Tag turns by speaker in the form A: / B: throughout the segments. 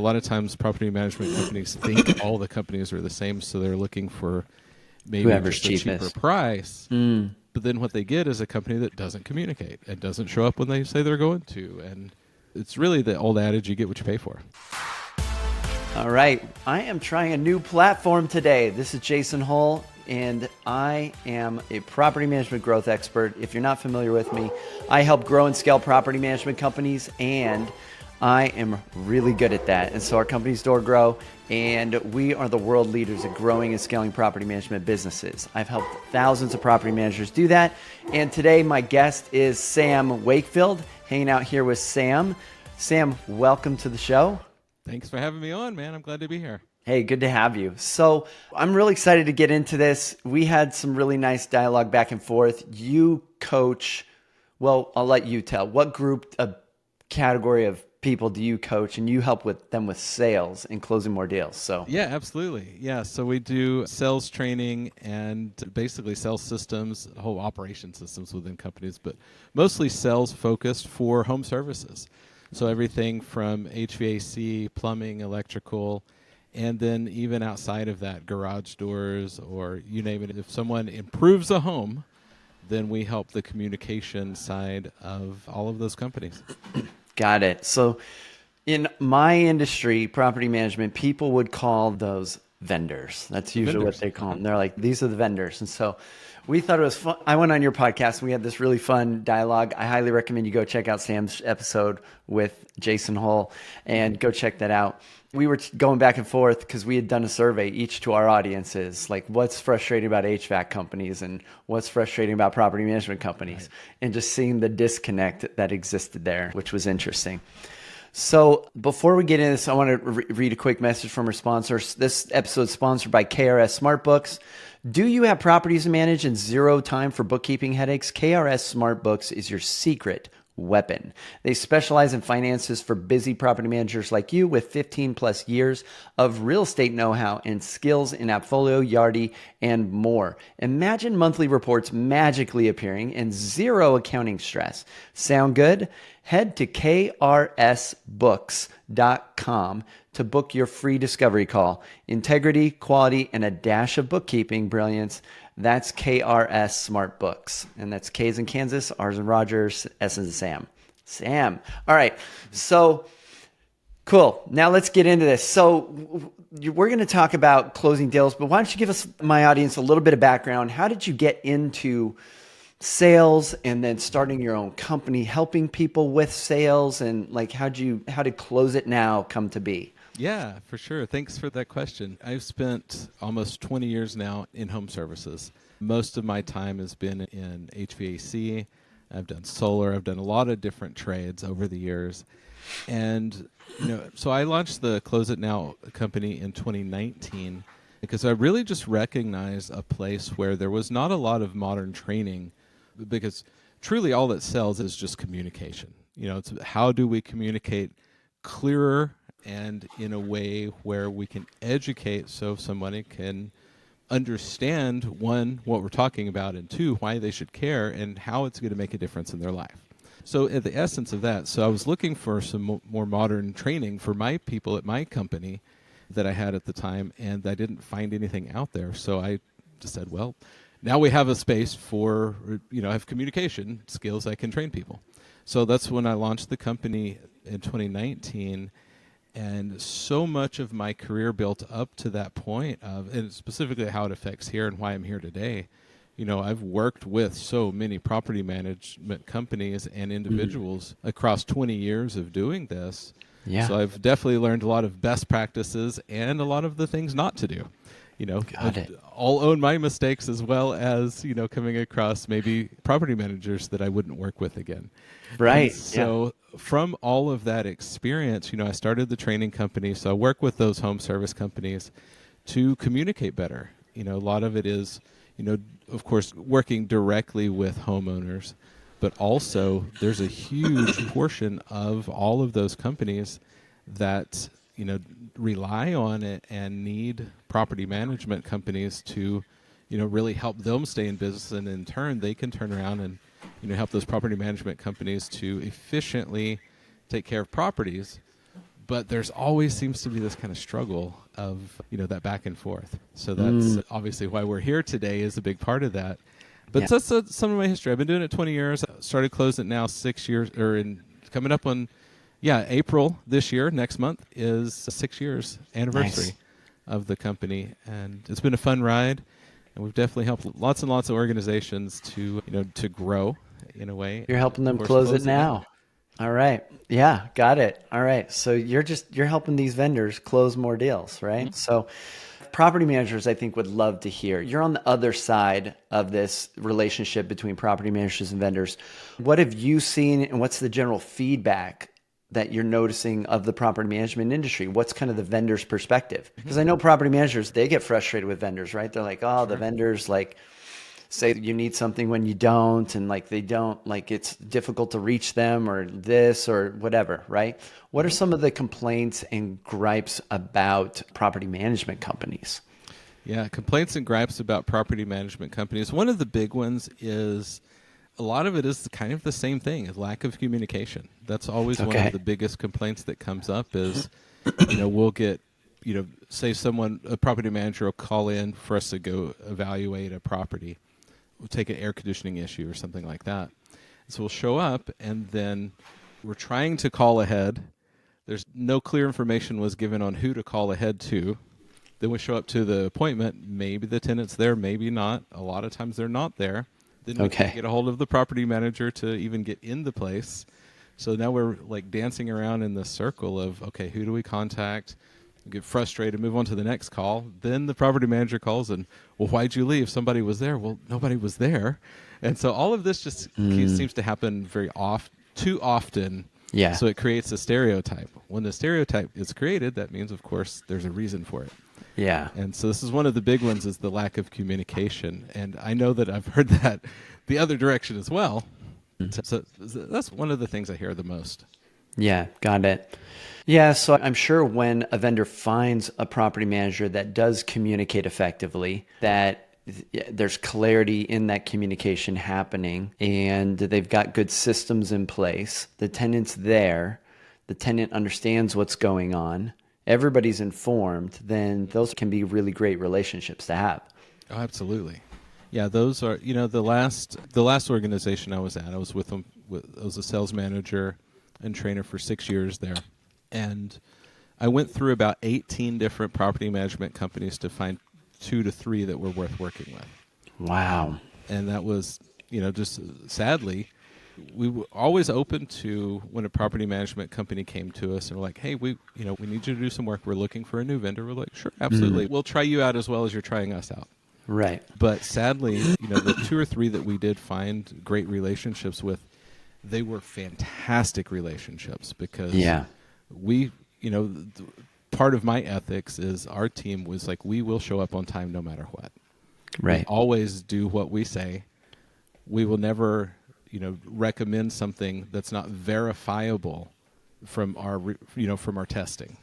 A: A lot of times property management companies think all the companies are the same, so they're looking for maybe
B: Whoever's
A: just a cheaper
B: cheapest.
A: price. But then what they get is a company that doesn't communicate and doesn't show up when they say they're going to. And it's really the old adage, you get what you pay for.
B: All right. I am trying a new platform today. This is Jason Hull, and I am a property management growth expert. If you're not familiar with me, I help grow and scale property management companies, and I am really good at that. And so our company is DoorGrow, and we are the world leaders at growing and scaling property management businesses. I've helped thousands of property managers do that. And today my guest is Sam Wakefield, hanging out here with Sam. Sam, welcome to the show.
A: Thanks for having me on, man. I'm glad to be here.
B: Hey, good to have you. So I'm really excited to get into this. We had some really nice dialogue back and forth. You coach, well, I'll let you tell. What group, a category of people do you coach, and you help with them with sales and closing more deals? So
A: Yeah, absolutely. Yeah, so we do sales training and basically sales systems, whole operation systems within companies, but mostly sales focused for home services. So everything from HVAC, plumbing, electrical, and then even outside of that, garage doors or you name it. If someone improves a home, then we help the communication side of all of those companies.
B: got it. So in my industry, property management, people would call those vendors. That's usually what they call them. They're like, these are the vendors. And so we thought it was fun. I went on your podcast and we had this really fun dialogue. I highly recommend you go check out Sam's episode with Jason Hull and go check that out. We were going back and forth because we had done a survey each to our audiences, like what's frustrating about HVAC companies and what's frustrating about property management companies, and just seeing the disconnect that existed there, which was interesting. So before we get into this, I want to read a quick message from our sponsors. This episode is sponsored by KRS Smart Books. Do you have properties to manage and zero time for bookkeeping headaches? KRS Smart Books is your secret weapon. They specialize in finances for busy property managers like you with 15 plus years of real estate know-how and skills in Appfolio, Yardi, and more. Imagine monthly reports magically appearing and zero accounting stress. Sound good? Head to krsbooks.com to book your free discovery call. Integrity, quality, and a dash of bookkeeping brilliance. That's KRS Smart Books. And that's K's in Kansas, R's in Rogers, S in Sam. Sam. All right. So cool. Now let's get into this. So we're going to talk about closing deals, but why don't you give us, my audience, a little bit of background? How did you get into sales and then starting your own company, helping people with sales, and like how did Close It Now come to be?
A: Yeah, for sure. Thanks for that question. I've spent almost 20 years now in home services. Most of my time has been in HVAC. I've done solar. I've done a lot of different trades over the years. And, so I launched the Close It Now company in 2019 because I really just recognized a place where there was not a lot of modern training, because truly all that sells is just communication. It's how do we communicate clearer and in a way where we can educate so somebody can understand, one, what we're talking about, and two, why they should care and how it's going to make a difference in their life. So at the essence of that, so I was looking for some more modern training for my people at my company that I had at the time, and I didn't find anything out there. So I just said, well, now we have a space for, I have communication skills, I can train people. So that's when I launched the company in 2019. And so much of my career built up to that point of, and specifically how it affects here and why I'm here today. I've worked with so many property management companies and individuals across 20 years of doing this.
B: Yeah.
A: So I've definitely learned a lot of best practices and a lot of the things not to do. I'll own my mistakes as well as, coming across maybe property managers that I wouldn't work with again.
B: Right.
A: And so from all of that experience, I started the training company. So I work with those home service companies to communicate better. A lot of it is, of course, working directly with homeowners, but also there's a huge portion of all of those companies that, rely on it and need property management companies to, really help them stay in business. And in turn, they can turn around and, help those property management companies to efficiently take care of properties. but there's always seems to be this kind of struggle of, that back and forth. So that's obviously why we're here today, is a big part of that. But that's some of my history. I've been doing it 20 years. I started closing it now 6 years, coming up on, April this year, next month, is 6 years anniversary of the company. And it's been a fun ride. And we've definitely helped lots and lots of organizations to grow in a way.
B: You're helping them close it now. All right. Yeah, got it. All right. So you're helping these vendors close more deals, right? Mm-hmm. So property managers, I think, would love to hear. You're on the other side of this relationship between property managers and vendors. What have you seen, and what's the general feedback that you're noticing of the property management industry? What's kind of the vendor's perspective? Because I know property managers, they get frustrated with vendors, right? They're like, oh, the vendors say you need something when you don't, and they don't, it's difficult to reach them, or this or whatever, right? What are some of the complaints and gripes about property management companies?
A: Yeah, complaints and gripes about property management companies. One of the big ones is, a lot of it is kind of the same thing, is lack of communication. That's always one of the biggest complaints that comes up is, we'll get, say a property manager will call in for us to go evaluate a property. We'll take an air conditioning issue or something like that. So we'll show up, and then we're trying to call ahead. There's no clear information was given on who to call ahead to. Then we show up to the appointment. Maybe the tenant's there, maybe not. A lot of times they're not there. Then we can't get a hold of the property manager to even get in the place. So now we're dancing around in this circle of, okay, who do we contact? We get frustrated, move on to the next call. Then the property manager calls and, well, why'd you leave? Somebody was there. Well, nobody was there. And so all of this just seems to happen too often. Yeah. So it creates a stereotype. When the stereotype is created, that means, of course, there's a reason for it. Yeah. And so this is one of the big ones, is the lack of communication. And I know that I've heard that the other direction as well. So that's one of the things I hear the most.
B: Yeah, got it. Yeah, so I'm sure when a vendor finds a property manager that does communicate effectively, that there's clarity in that communication happening, and they've got good systems in place, the tenant's there, the tenant understands what's going on, everybody's informed, then those can be really great relationships to have.
A: Oh, absolutely. Yeah, those are, the last organization I was at, I was with them, I was a sales manager and trainer for 6 years there. And I went through about 18 different property management companies to find 2 to 3 that were worth working with.
B: Wow.
A: And that was, just sadly, we were always open to when a property management company came to us and were like, hey, we need you to do some work. We're looking for a new vendor. We're like, sure, absolutely. We'll try you out as well as you're trying us out.
B: Right.
A: But sadly, the 2 or 3 that we did find great relationships with, they were fantastic relationships because we, part of my ethics is our team was like, we will show up on time no matter what. Right. We always do what we say. We will never, recommend something that's not verifiable from our, from our testing.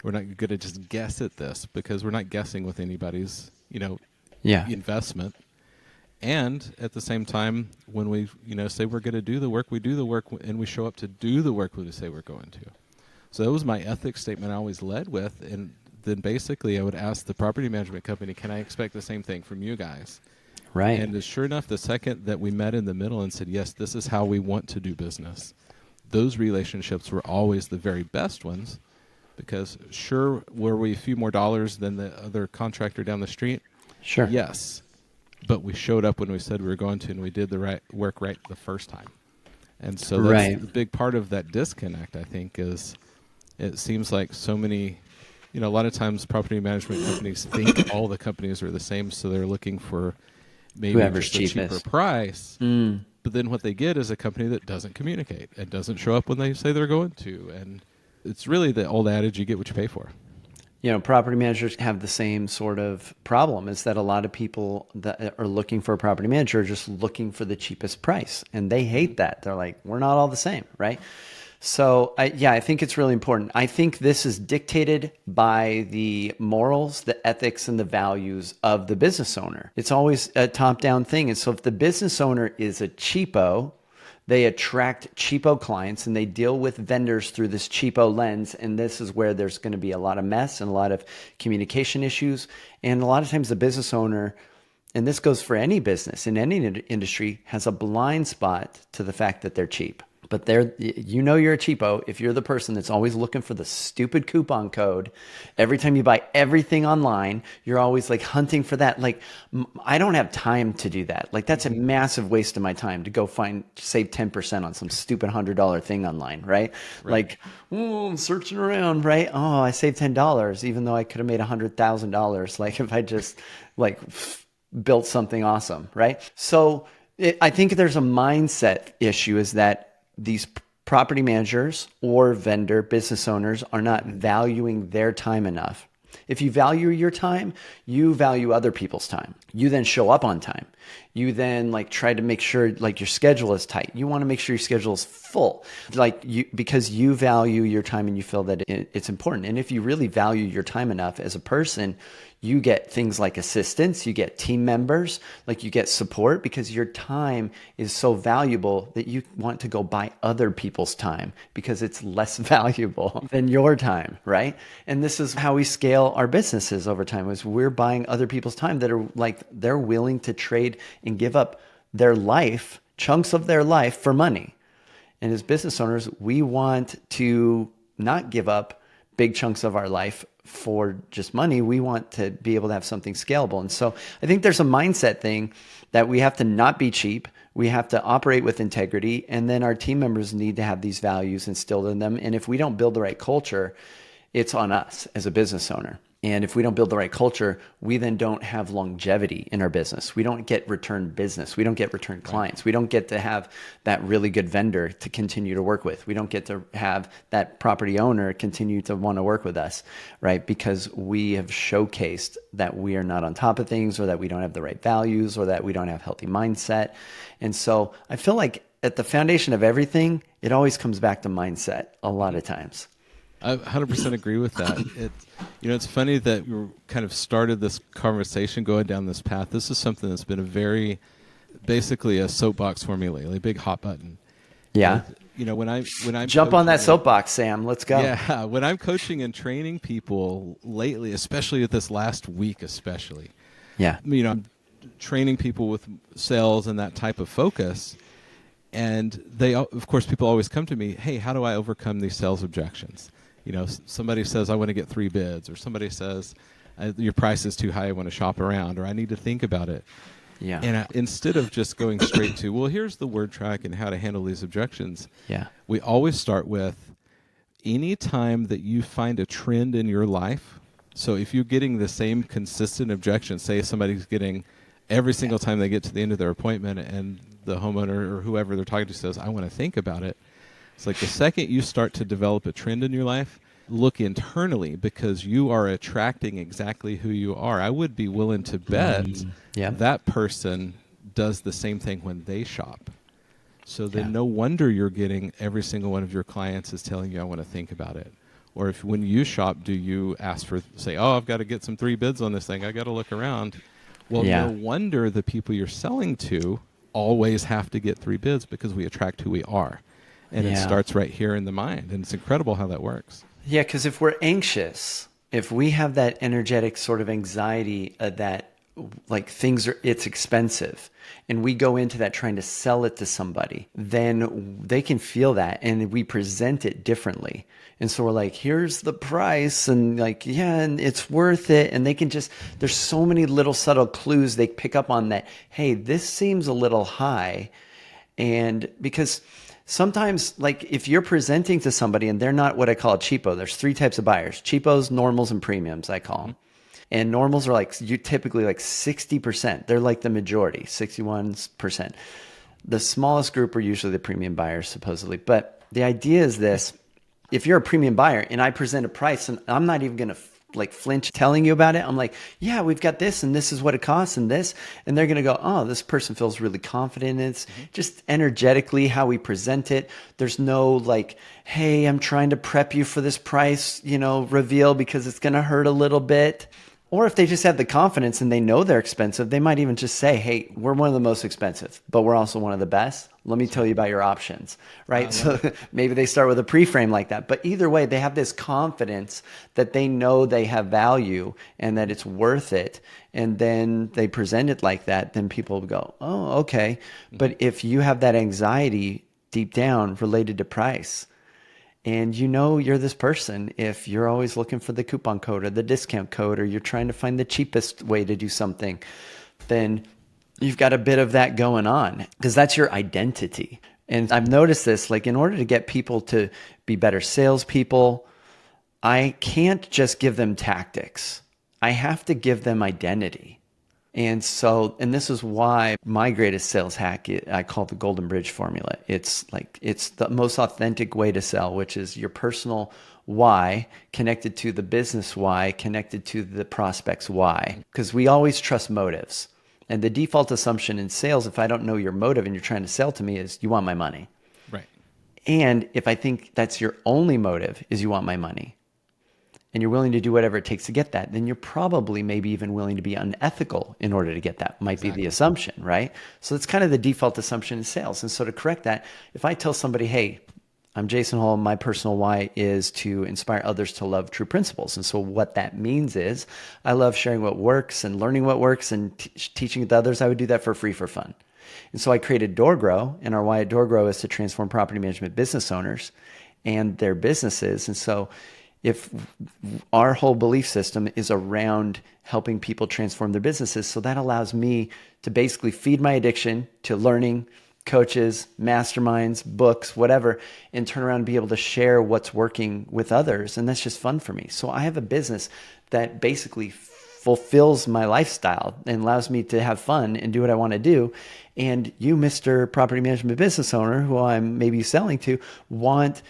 A: We're not going to just guess at this because we're not guessing with anybody's, investment. And at the same time, when we, say we're going to do the work, we do the work, and we show up to do the work we say we're going to. So that was my ethics statement I always led with. And then basically I would ask the property management company, can I expect the same thing from you guys? Right. And sure enough, the second that we met in the middle and said, yes, this is how we want to do business, those relationships were always the very best ones, because sure, were we a few more dollars than the other contractor down the street? Sure. Yes. But we showed up when we said we were going to, and we did the right work right the first time. And so that's the big part of that disconnect, I think, is it seems like so many, a lot of times property management companies think all the companies are the same, so they're looking for maybe
B: whoever's
A: just a cheaper price. But then what they get is a company that doesn't communicate and doesn't show up when they say they're going to. And it's really the old adage, you get what you pay for.
B: Property managers have the same sort of problem, is that a lot of people that are looking for a property manager are just looking for the cheapest price. And they hate that. They're like, we're not all the same, right? So I think it's really important. I think this is dictated by the morals, the ethics, and the values of the business owner. It's always a top-down thing. And so if the business owner is a cheapo, They attract cheapo clients and they deal with vendors through this cheapo lens. And this is where there's going to be a lot of mess and a lot of communication issues. And a lot of times the business owner, and this goes for any business in any industry, has a blind spot to the fact that they're cheap. But you're a cheapo if you're the person that's always looking for the stupid coupon code. Every time you buy everything online, you're always like hunting for that. Like, I don't have time to do that. Like, that's a massive waste of my time to go save 10% on some stupid $100 thing online, right? Like, I'm searching around, right? Oh, I saved $10, even though I could have made $100,000. Like, if I just built something awesome, right? So I think there's a mindset issue, is that these property managers or vendor business owners are not valuing their time enough. If you value your time, you value other people's time. You then show up on time. You then try to make sure your schedule is tight. You want to make sure your schedule is full, because you value your time and you feel that it's important. And if you really value your time enough as a person, you get things like assistance, you get team members, you get support, because your time is so valuable that you want to go buy other people's time because it's less valuable than your time, right? And this is how we scale our businesses over time, is we're buying other people's time that are they're willing to trade and give up their life, chunks of their life, for money. And as business owners, we want to not give up big chunks of our life for just money. We want to be able to have something scalable. And so I think there's a mindset thing that we have to not be cheap. We have to operate with integrity. And then our team members need to have these values instilled in them. And if we don't build the right culture, it's on us as a business owner. And if we don't build the right culture, we then don't have longevity in our business. We don't get return business. We don't get return clients. We don't get to have that really good vendor to continue to work with. We don't get to have that property owner continue to want to work with us, right? Because we have showcased that we are not on top of things, or that we don't have the right values, or that we don't have healthy mindset. And so I feel like at the foundation of everything, it always comes back to mindset a lot of times.
A: I 100% agree with that. It's funny that we kind of started this conversation going down this path. This is something that's been basically a soapbox for me lately, a big hot button.
B: Yeah.
A: When I'm
B: jump on that soapbox, Sam. Let's go.
A: Yeah. When I'm coaching and training people lately, especially this last week,
B: Yeah.
A: I'm training people with sales and that type of focus. And of course, people always come to me, hey, how do I overcome these sales objections? Somebody says, I want to get 3 bids, or somebody says, your price is too high, I want to shop around, or I need to think about it.
B: Yeah.
A: And instead of just going straight to, well, here's the word track and how to handle these objections, we always start with, any time that you find a trend in your life, so if you're getting the same consistent objection, say somebody's getting every single time they get to the end of their appointment and the homeowner or whoever they're talking to says, I want to think about it. It's like the second you start to develop a trend in your life, look internally, because you are attracting exactly who you are. I would be willing to bet that person does the same thing when they shop. So then no wonder you're getting every single one of your clients is telling you, I want to think about it. Or if when you shop, do you ask for, say, oh, I've got to get some 3 bids on this thing. I got to look around. Well, no wonder the people you're selling to always have to get 3 bids, because we attract who we are. And it starts right here in the mind. And it's incredible how that works.
B: Yeah, because if we're anxious, if we have that energetic sort of anxiety that it's expensive, and we go into that trying to sell it to somebody, then they can feel that, and we present it differently. And so we're like, here's the price, and and it's worth it. And they can there's so many little subtle clues they pick up on that, hey, this seems a little high. And because sometimes, if you're presenting to somebody and they're not what I call a cheapo, there's 3 types of buyers: cheapos, normals, and premiums, I call them. And normals are you typically 60%. They're the majority, 61%. The smallest group are usually the premium buyers, supposedly. But the idea is this: if you're a premium buyer and I present a price, and I'm not even going to flinch telling you about it, I'm like, yeah, we've got this, and this is what it costs, and this, and they're going to go, oh, this person feels really confident. And it's just energetically how we present it. There's no hey, I'm trying to prep you for this price, reveal, because it's going to hurt a little bit. Or if they just have the confidence and they know they're expensive, they might even just say, hey, we're one of the most expensive, but we're also one of the best. Let me tell you about your options, right? So maybe they start with a pre-frame like that. But either way, they have this confidence that they know they have value and that it's worth it. And then they present it like that, then people go, oh, okay. But if you have that anxiety deep down related to price, and you know you're this person, if you're always looking for the coupon code or the discount code, or you're trying to find the cheapest way to do something, then you've got a bit of that going on because that's your identity. And I've noticed this, like in order to get people to be better salespeople, I can't just give them tactics. I have to give them identity. And this is why my greatest sales hack, I call the Golden Bridge formula. It's the most authentic way to sell, which is your personal why connected to the business why, connected to the prospect's why. Because we always trust motives. And the default assumption in sales, if I don't know your motive and you're trying to sell to me, is you want my money.
A: Right.
B: And if I think that's your only motive is you want my money, and you're willing to do whatever it takes to get that, then you're probably maybe even willing to be unethical in order to get that. Might be the assumption, right? So it's kind of the default assumption in sales. And so to correct that, if I tell somebody, hey, I'm Jason Hall, my personal why is to inspire others to love true principles. And so what that means is I love sharing what works and learning what works and teaching it to others. I would do that for free, for fun. And so I created DoorGrow, and our why at DoorGrow is to transform property management business owners and their businesses. And so if our whole belief system is around helping people transform their businesses, so that allows me to basically feed my addiction to learning, coaches, masterminds, books, whatever, and turn around and be able to share what's working with others. And that's just fun for me. So I have a business that basically fulfills my lifestyle and allows me to have fun and do what I want to do. And you, Mr. Property Management Business Owner, who I'm maybe selling to, want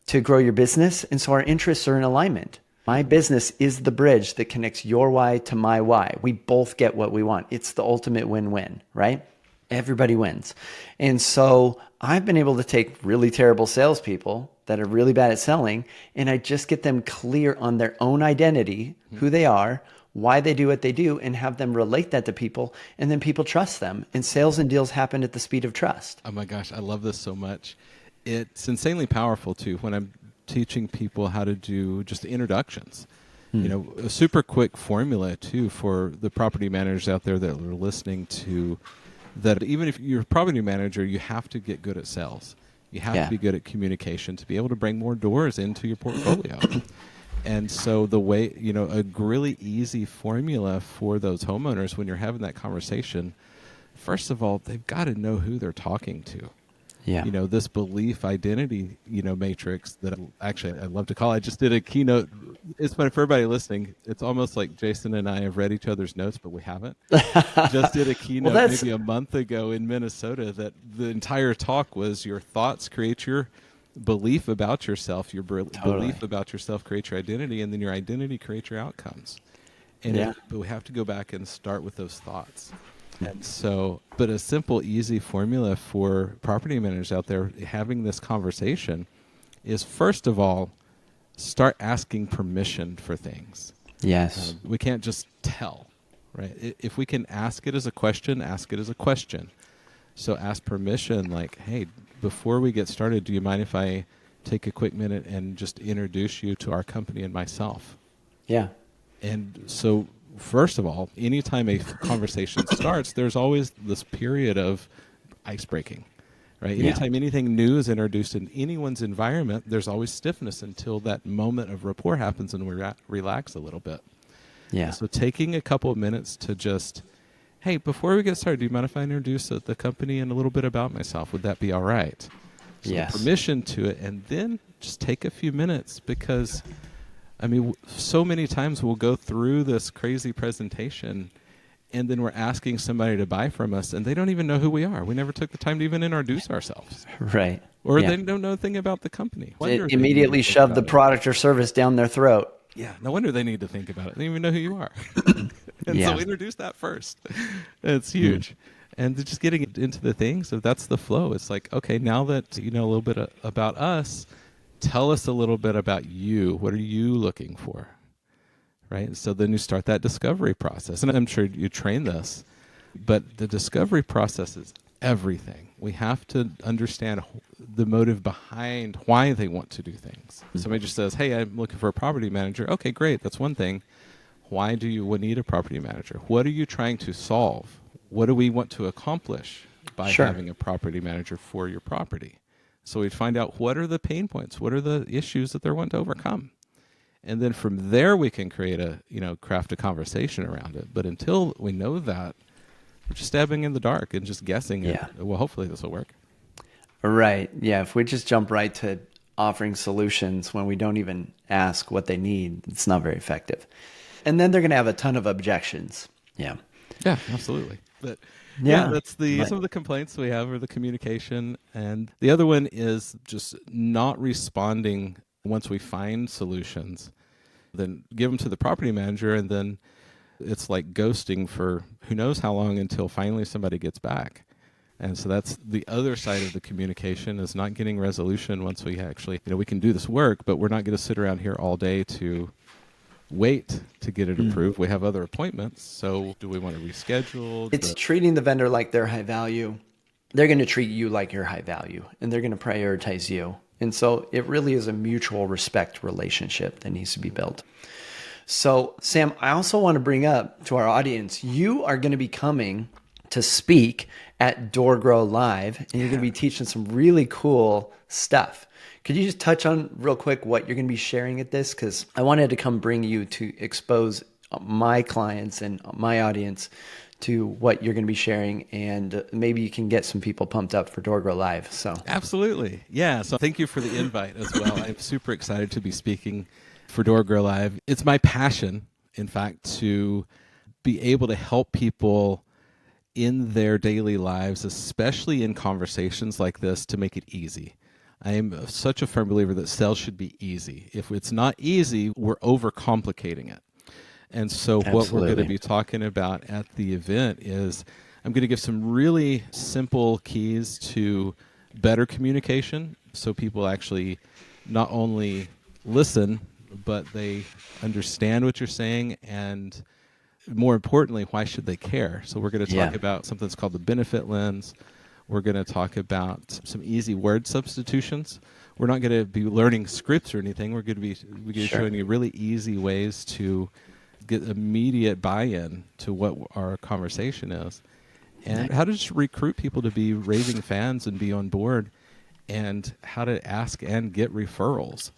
B: to grow your business. And so our interests are in alignment. My business is the bridge that connects your why to my why. We both get what we want. It's the ultimate win-win, right? Everybody wins. And so I've been able to take really terrible salespeople that are really bad at selling, and I just get them clear on their own identity, who they are, why they do what they do, and have them relate that to people, and then people trust them. And sales and deals happen at the speed of trust.
A: Oh my gosh, I love this so much. It's insanely powerful too when I'm teaching people how to do just introductions. You know, a super quick formula too for the property managers out there that are listening to that. Even if you're a property manager, you have to get good at sales. You have to be good at communication to be able to bring more doors into your portfolio. And so the way, you know, a really easy formula for those homeowners when you're having that conversation, first of all, they've got to know who they're talking to.
B: Yeah.
A: You know, this belief identity, you know, matrix that I love to call. I just did a keynote. It's funny for everybody listening. It's almost like Jason and I have read each other's notes, but we haven't. Just did a keynote maybe a month ago in Minnesota that the entire talk was your thoughts create your belief about yourself, your belief about yourself creates your identity, and then your identity creates your outcomes. And but we have to go back and start with those thoughts. And so, but a simple, easy formula for property managers out there having this conversation is, first of all, start asking permission for things.
B: Yes.
A: We can't just tell, right? If we can ask it as a question, ask it as a question. So ask permission, like, hey, before we get started, do you mind if I take a quick minute and just introduce you to our company and myself?
B: Yeah.
A: And so, first of all, anytime a conversation starts, there's always this period of ice breaking, right? Anytime anything new is introduced in anyone's environment, there's always stiffness until that moment of rapport happens and we relax a little bit.
B: Yeah.
A: And so taking a couple of minutes to just, hey, before we get started, do you mind if I introduce the company and a little bit about myself? Would that be all right? So
B: Yes.
A: permission to it, and then just take a few minutes, because I mean, so many times we'll go through this crazy presentation and then we're asking somebody to buy from us and they don't even know who we are. We never took the time to even introduce ourselves.
B: Right.
A: Or they don't know a thing about the company.
B: It immediately shove the product or service down their throat.
A: Yeah, no wonder they need to think about it. They don't even know who you are. And so introduce that first. It's huge. And just getting into the things, if that's the flow, it's like, okay, now that you know a little bit about us, tell us a little bit about you. What are you looking for? right? So then you start that discovery process. And I'm sure you train this, but the discovery process is everything. We have to understand the motive behind why they want to do things. Somebody just says, hey, I'm looking for a property manager. Okay, great. That's one thing. Why do you need a property manager? What are you trying to solve? What do we want to accomplish by having a property manager for your property? So we'd find out what are the pain points, what are the issues that they're wanting to overcome. And then from there we can create craft a conversation around it. But until we know that, we're just stabbing in the dark and just guessing.
B: Yeah.
A: Well, hopefully this will work.
B: Right. Yeah. If we just jump right to offering solutions when we don't even ask what they need, it's not very effective. And then they're going to have a ton of objections. Yeah.
A: Yeah, absolutely. But that's some of the complaints we have are the communication. And the other one is just not responding once we find solutions. Then give them to the property manager, and then it's like ghosting for who knows how long until finally somebody gets back. And so that's the other side of the communication, is not getting resolution once we actually, we can do this work, but we're not going to sit around here all day to wait to get it approved. We have other appointments. So do we want to reschedule?
B: It's treating the vendor like they're high value. They're going to treat you like you're high value, and they're going to prioritize you. And so it really is a mutual respect relationship that needs to be built. So Sam, I also want to bring up to our audience, you are going to be coming to speak at DoorGrow Live, and you're going to be teaching some really cool stuff. Could you just touch on real quick what you're going to be sharing at this? Because I wanted to come bring you to expose my clients and my audience to what you're going to be sharing, and maybe you can get some people pumped up for DoorGrow Live. So
A: absolutely. Yeah. So thank you for the invite as well. I'm super excited to be speaking for DoorGrow Live. It's my passion, in fact, to be able to help people in their daily lives, especially in conversations like this, to make it easy. I am such a firm believer that sales should be easy. If it's not easy, we're overcomplicating it. And so what we're going to be talking about at the event is I'm going to give some really simple keys to better communication, so people actually not only listen, but they understand what you're saying, and more importantly, why should they care? So we're going to talk about something that's called the benefit lens. We're going to talk about some easy word substitutions. We're not going to be learning scripts or anything. We're going to be showing you really easy ways to get immediate buy-in to what our conversation is, and how to just recruit people to be raving fans and be on board, and how to ask and get referrals,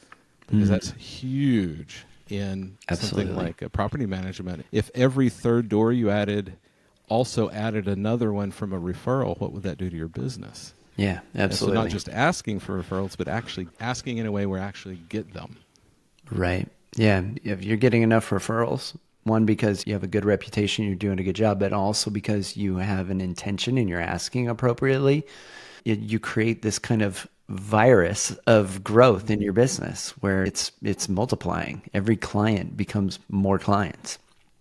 A: because that's huge in something like a property management. If every third door you also added another one from a referral, what would that do to your business?
B: Yeah, absolutely.
A: So not just asking for referrals, but actually asking in a way where actually get them.
B: Right. Yeah. If you're getting enough referrals, one, because you have a good reputation, you're doing a good job, but also because you have an intention and you're asking appropriately, you create this kind of virus of growth in your business where it's multiplying. Every client becomes more clients.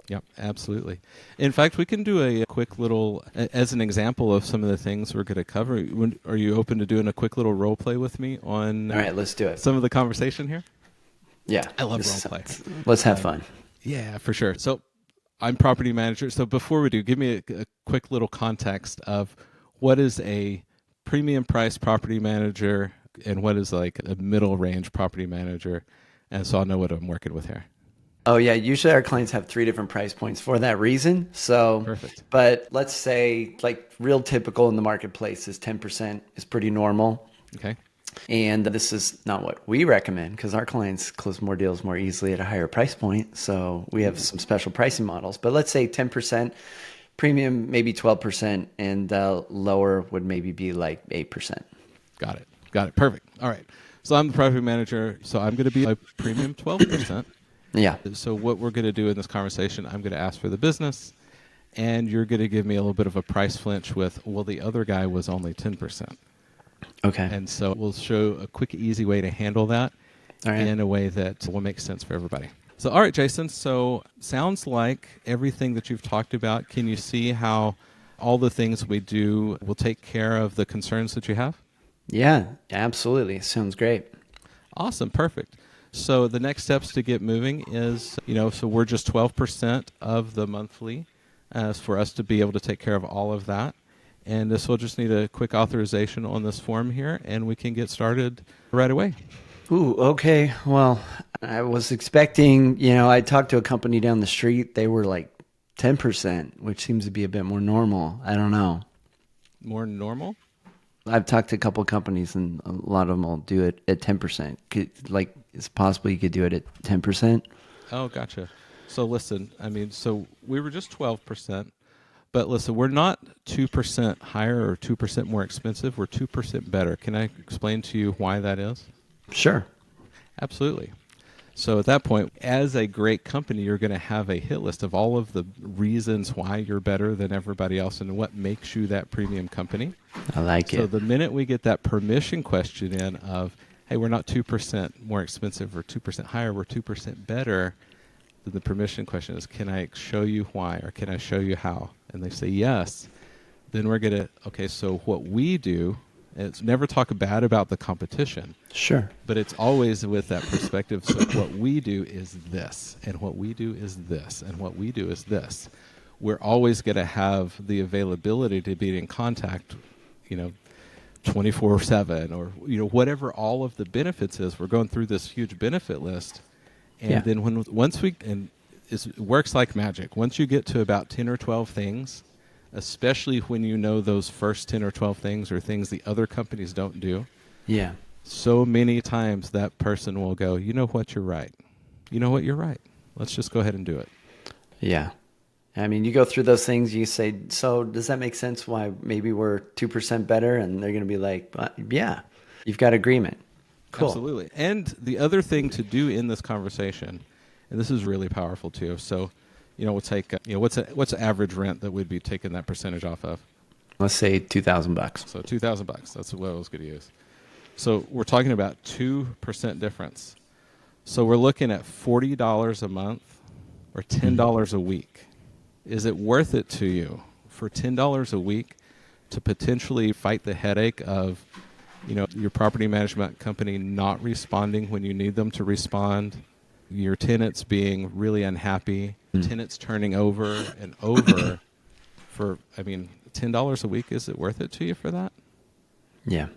A: Yep, absolutely. In fact, we can do a quick little, as an example of some of the things we're going to cover. Are you open to doing a quick little role play with me on
B: All right, let's do it.
A: Some of the conversation here?
B: Yeah.
A: I love role play.
B: Let's have fun.
A: Yeah, for sure. So I'm property manager. So before we do, give me a quick little context of what is a premium price property manager and what is like a middle range property manager. And so I'll know what I'm working with here.
B: Oh yeah, usually our clients have 3 different price points for that reason. So
A: perfect.
B: But let's say like real typical in the marketplace is 10% is pretty normal.
A: Okay.
B: And this is not what we recommend, because our clients close more deals more easily at a higher price point. So we have some special pricing models. But let's say 10%, premium maybe 12%, and lower would maybe be like 8%.
A: Got it. Perfect. All right. So I'm the property manager. So I'm going to be a premium 12%.
B: Yeah.
A: So what we're going to do in this conversation, I'm going to ask for the business, and you're going to give me a little bit of a price flinch with, well, the other guy was only 10%.
B: Okay.
A: And so we'll show a quick, easy way to handle that in a way that will make sense for everybody. So, all right, Jason. So sounds like everything that you've talked about. Can you see how all the things we do will take care of the concerns that you have?
B: Yeah, absolutely. Sounds great.
A: Awesome. Perfect. So the next steps to get moving is, so we're just 12% of the monthly for us to be able to take care of all of that. And this will just need a quick authorization on this form here, and we can get started right away.
B: Ooh, okay. Well, I was expecting, I talked to a company down the street. They were like 10%, which seems to be a bit more normal. I don't know.
A: More normal?
B: I've talked to a couple of companies, and a lot of them will do it at 10%. It's possible you could do it at 10%?
A: Oh, gotcha. So listen, so we were just 12%. But listen, we're not 2% higher or 2% more expensive. We're 2% better. Can I explain to you why that is?
B: Sure.
A: Absolutely. So at that point, as a great company, you're going to have a hit list of all of the reasons why you're better than everybody else and what makes you that premium company.
B: I like it.
A: So the minute we get that permission question in of, hey, we're not 2% more expensive or 2% higher, we're 2% better, then the permission question is, can I show you why or can I show you how? And they say yes. Then we're going to, okay, so what we do, it's never talk bad about the competition.
B: Sure.
A: But it's always with that perspective. So what we do is this, and what we do is this, and what we do is this. We're always going to have the availability to be in contact, 24/7 or, whatever all of the benefits is. We're going through this huge benefit list. And then it works like magic. Once you get to about 10 or 12 things, especially when you know those first 10 or 12 things or things the other companies don't do.
B: Yeah.
A: So many times that person will go, you know what, you're right. You know what, you're right. Let's just go ahead and do it.
B: Yeah. You go through those things, you say, so does that make sense why maybe we're 2% better? And they're going to be like, yeah, you've got agreement. Cool.
A: Absolutely. And the other thing to do in this conversation, and this is really powerful too. So, we'll take, what's the average rent that we'd be taking that percentage off of?
B: Let's say $2,000.
A: So $2,000. That's what I was going to use. So we're talking about 2% difference. So we're looking at $40 a month or $10 a week. Is it worth it to you for $10 a week to potentially fight the headache of, your property management company not responding when you need them to respond, your tenants being really unhappy, tenants turning over and over for, $10 a week, is it worth it to you for that?
B: Yeah.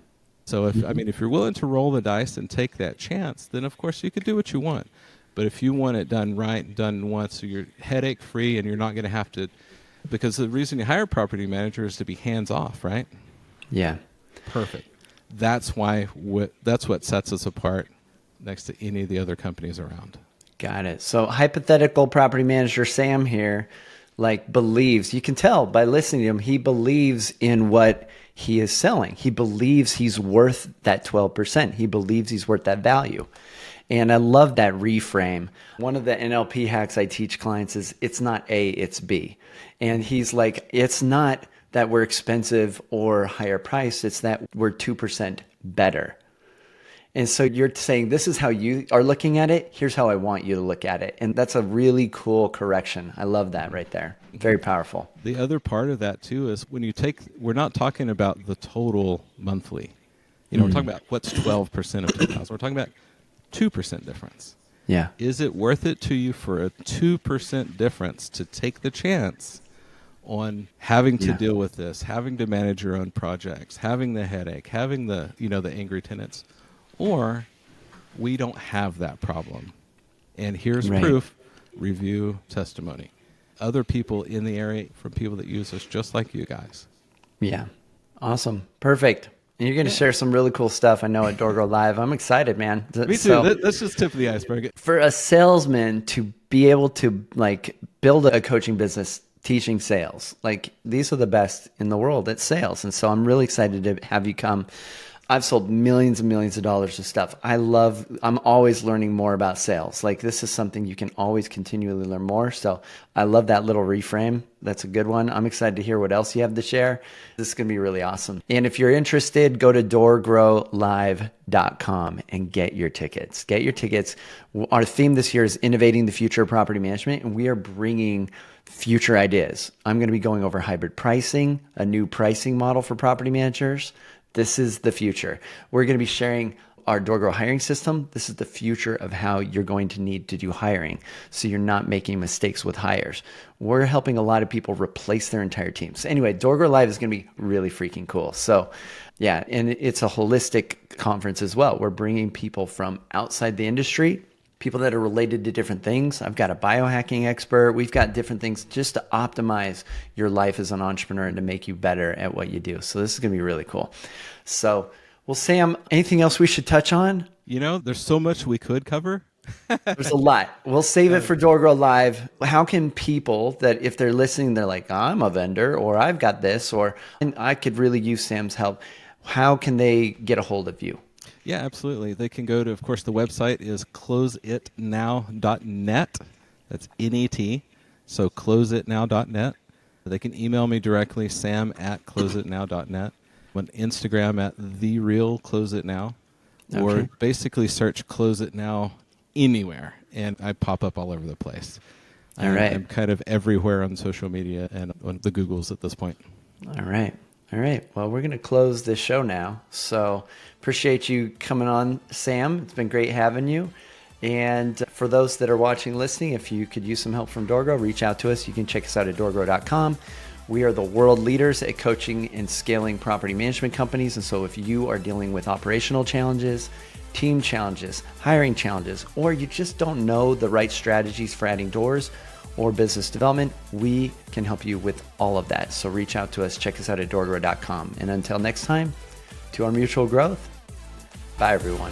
A: So if you're willing to roll the dice and take that chance, then of course you could do what you want. But if you want it done right, done once, so you're headache free and you're not going to have to, because the reason you hire a property manager is to be hands off, right?
B: Yeah.
A: Perfect. That's what sets us apart next to any of the other companies around.
B: Got it. So hypothetical property manager Sam here, believes, you can tell by listening to him, he believes in what he is selling. He believes he's worth that 12%. He believes he's worth that value. And I love that reframe. One of the NLP hacks I teach clients is it's not A, it's B. And he's like, it's not that we're expensive or higher price. It's that we're 2% better. And so you're saying, this is how you are looking at it. Here's how I want you to look at it. And that's a really cool correction. I love that right there. Very powerful.
A: The other part of that too is we're not talking about the total monthly. We're talking about what's 12% of 2,000. We're talking about 2% difference.
B: Yeah.
A: Is it worth it to you for a 2% difference to take the chance on having to deal with this, having to manage your own projects, having the headache, having the angry tenants? Or we don't have that problem. And here's proof, review, testimony. Other people in the area from people that use us just like you guys.
B: Yeah. Awesome. Perfect. And you're going to share some really cool stuff, I know, at DoorGrow Live. I'm excited, man.
A: Me too. So, that's just tip of the iceberg.
B: For a salesman to be able to build a coaching business teaching sales, these are the best in the world at sales. And so I'm really excited to have you come. I've sold millions and millions of dollars of stuff. I'm always learning more about sales. This is something you can always continually learn more. So I love that little reframe. That's a good one. I'm excited to hear what else you have to share. This is going to be really awesome. And if you're interested, go to doorgrowlive.com and get your tickets. Get your tickets. Our theme this year is innovating the future of property management, and we are bringing future ideas. I'm going to be going over hybrid pricing, a new pricing model for property managers. This is the future. We're going to be sharing our DoorGrow hiring system, this is the future of how you're going to need to do hiring. So you're not making mistakes with hires. We're helping a lot of people replace their entire teams. So anyway, DoorGrow Live is going to be really freaking cool. So yeah, and it's a holistic conference as well. We're bringing people from outside the industry, people that are related to different things. I've got a biohacking expert. We've got different things just to optimize your life as an entrepreneur and to make you better at what you do. So this is going to be really cool. So, well, Sam, anything else we should touch on?
A: There's so much we could cover.
B: There's a lot. We'll save it for DoorGrow Live. How can people that if they're listening, they're like, I'm a vendor, or I've got this, or and I could really use Sam's help. How can they get a hold of you?
A: Yeah, absolutely. They can go to, of course, the website is closeitnow.net. That's N-E-T. So closeitnow.net. They can email me directly, sam@closeitnow.net. On Instagram at TheRealCloseItNow. Or basically search Close It Now anywhere, and I pop up all over the place.
B: All right.
A: I'm kind of everywhere on social media and on the Googles at this point.
B: All right. Well, we're going to close this show now. So appreciate you coming on, Sam. It's been great having you. And for those that are watching, listening, if you could use some help from DoorGrow, reach out to us. You can check us out at doorgrow.com. We are the world leaders at coaching and scaling property management companies. And so if you are dealing with operational challenges, team challenges, hiring challenges, or you just don't know the right strategies for adding doors or business development, we can help you with all of that. So reach out to us, check us out at doorgrow.com. And until next time, to our mutual growth, bye everyone.